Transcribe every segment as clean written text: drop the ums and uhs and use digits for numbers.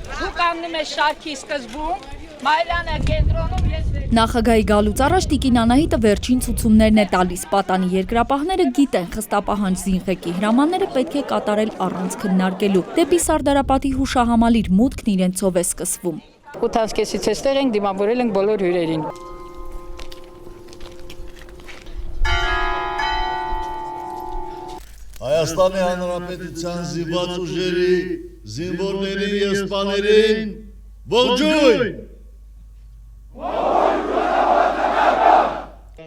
Դուք անում եք շարքի սկզբում, Մայլանը կենտրոնում ես Նախագահի գալուց առաջ Տիկին Անահիտը վերջին ցուցումներն է տալիս։ Պատանի երկրապահները գիտեն, խստապահանջ զինղեկի հրամանները պետք է կատարել առանց քննարկելու։ Դեպի Սարդարապատի հուշահամալիր մուտքն իրենցով է սկսվում։ 8:30-ից էստեղ ենք դիմավորել ենք բոլոր հյուրերին։ Հայաստանի Հանրապետության զինված ուժերի զինվորներին եւ սպաներին ողջույն։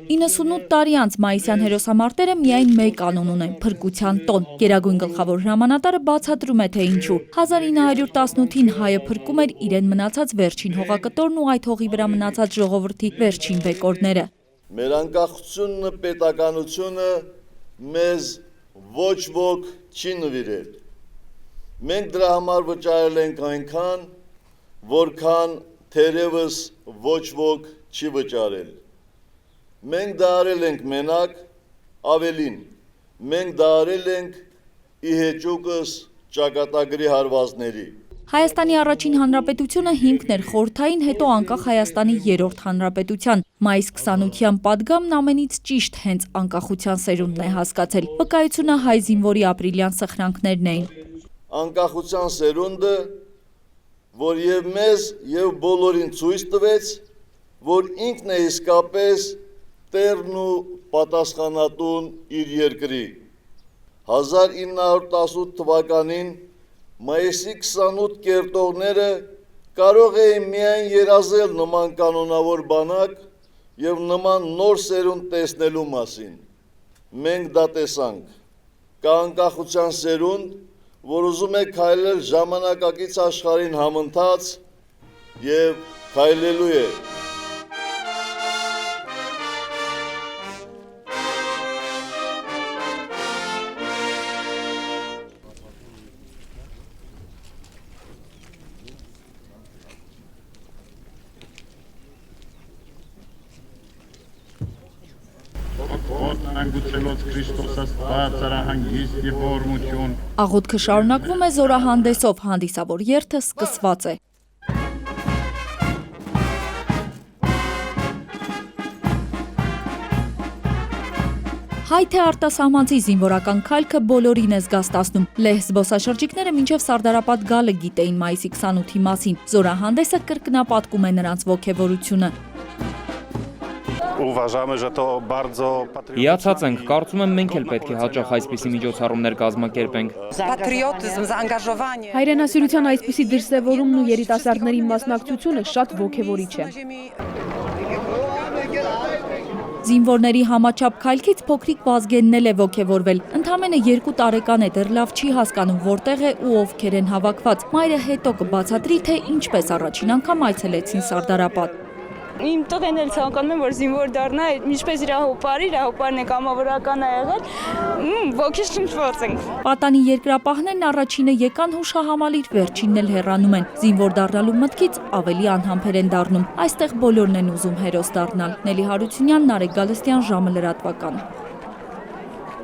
98 տարի անց մայիսյան հերոսամարտերը միայն մեկ անուն ունեն՝ փրկության տոն։ Գերագույն գլխավոր հրամանատարը բացատրում է, թե ինչու։ 1918-ին հայը փրկում էր իրեն մնացած վերջին հողակտորն ու այդ հողի վրա մնացած ժողովրդի վերջին բեկորները։ Մեր անկախությունը, պետականությունը մեզ ոչ ոք չի նվիրել։ Մենք դրա համար վճարել ենք այնքան, որքան թերևս ոչ ոք չի վճարել։ Մենք դա արել ենք մենակ, ավելին, մենք դա արել ենք ի հեճուկս ճակատագրի հարվածների։ Հայաստանի առաջին հանրապետությունը հիմքն էր խորհրդային, հետո անկախ Հայաստանի երրորդ հանրապետության։ Մայիս 28-յան պատգամն ամենից ճիշտ հենց անկախության սերունդն է հասկացել։ Վկայությունը հայ զինվորի ապրիլյան սխրանքներն էին։ Անկախության սերունդը, որ եւ մեզ եւ բոլորին ցույց տվեց, որ ինքն է իսկապես տերն ու պատասխանատուն իր երկրի։ 1918 թվականին մայիսի 28 կերտողները կարող էին միայն երազել նման կանոնավոր բանակ եւ նման նոր սերունդ տեսնելու մասին։ Մենք դա տեսանք։ Կա անկախության սերունդ, որ ուզում է քայլել ժամանակակից աշխարհին համընթաց եւ քայլելու է։ Աղոթքը շարունակվում է զորահանդեսով, հանդիսավոր երթը սկսված է։ Հայ թե արտասահմանցի զինվորական քայլքը բոլորին է զգաստացնում։ Լեհ զբոսաշրջիկները մինչև Սարդարապատ գալը գիտեին մայիսի 28-ի մասին։ Զորահանդեսը կրկնապատկում է նրանց ոգևորությունը։ Հիացած ենք, կարծում եմ մենք էլ պետք է հաճախ այսպիսի միջոցառումներ կազմակերպենք։ Հայրենասիրության այսպիսի դրսևորումն ու երիտասարդների մասնակցությունը շատ ոգևորիչ է։ Զինվորների համաչափ քայլքից փոքրիկ Վազգենն էլ է ոգևորվել։ Ընդամենը 2 տարեկան է, դեռ լավ չի հասկանում որտեղ է ու ովքեր են հավաքված։ Մայրը հետո կբացատրի, թե ինչպես առաջին անգամ այցելեցին Սարդարապատ։ Իմ տղեն էլ ցանկանում եմ, որ զինվոր դառնա, ինչպես իր հոպարն է կամավորական ա եղել, ոգեշնչված ենք։ Պատանի երկրապահներն առաջինը եկան հուշահամալիր, վերջինն էլ հեռանում են։ Զինվոր դառնալու մտքից ավելի անհամբեր են դառնում։ Այստեղ բոլորն են ուզում հերոս դառնալ։ Նելի Հարությունյան, Նարեկ Գալստյան, ժամը լրատվական։